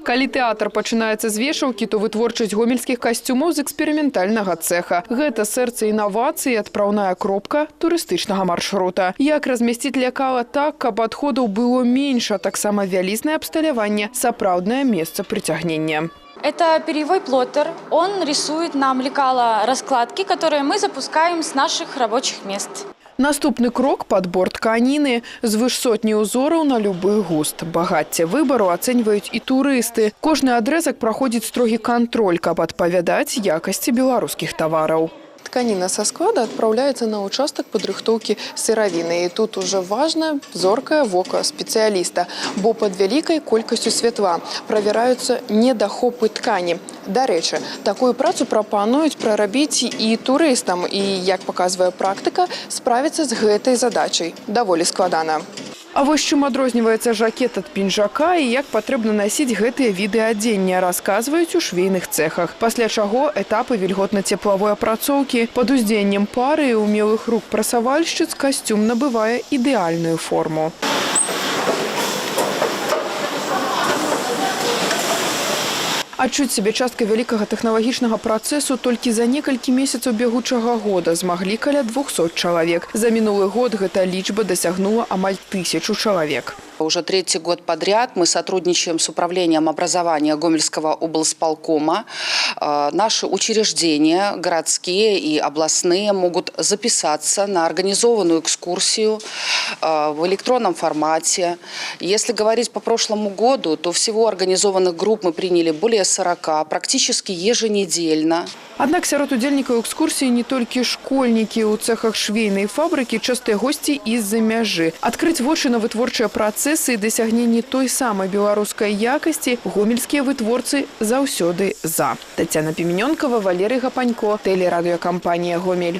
Калі тэатр пачынаецца з вешаўкі, то вытворчасць гомельскіх касцюмаў з эксперыментальнага цэха. Гэта сэрца інавацыі, адпраўная кропка турыстычнага маршрута. Як размясціць лекала так, каб адходаў было менш, а таксама вялізнае абсталяванне, сапраўднае месца прыцягнення. Это перьевой плоттер. Он рисует нам лекала раскладки, которые мы запускаем с наших рабочих мест. Наступны крок – падбор тканіны. Звыш сотні ўзораў на любы густ. Багацце выбару ацэньваюць і турысты. Кожны адрэзак праходзіць строгі кантроль, каб адпавядаць якасці беларускіх тавараў. Тканіна со склада отправляется на участок подрыхтовки сыровины. И тут уже важно зоркое вока специалиста, бо под великой колькостью светла проверяются недохопы ткани. До речи, такую працу пропонуют прорабить и туристам. И, як показывает практика, справиться с этой задачей довольно складана. А вось чым адрозніваецца жакет ад пінжака і як патрэбна насіць гэтыя віды адзення, расказваюць у швейных цэхах. Пасля чаго этапы вільготна-цеплавой апрацоўкі. Пад уздзеяннем пары і умелых рук прасавальшчыц касцюм набывае ідэальную форму. Адчуць сябе часткай вялікага тэхналагічнага працэсу толькі за некалькі месяцаў бягучага года змаглі каля 200 чалавек. За мінулы год гэта лічба дасягнула амаль 1000 чалавек. Уже третий год подряд мы сотрудничаем с управлением образования Гомельского облсполкома. Наши учреждения, городские и областные, могут записаться на организованную экскурсию в электронном формате. Если говорить по прошлому году, то всего организованных групп мы приняли более 40, практически еженедельно. Аднак сярод удзельнікаў экскурсіі не толькі школьнікі. У цэхах швейнай фабрыкі частыя госці і з-за мяжы. Адкрыць вочы на вытворчыя працэсы і дасягненні той самай беларускай якасці гомельскія вытворцы заўсёды за. Тацяна Піменёнкава, Валерый Гапанько, тэлерадыёкампанія «Гомель».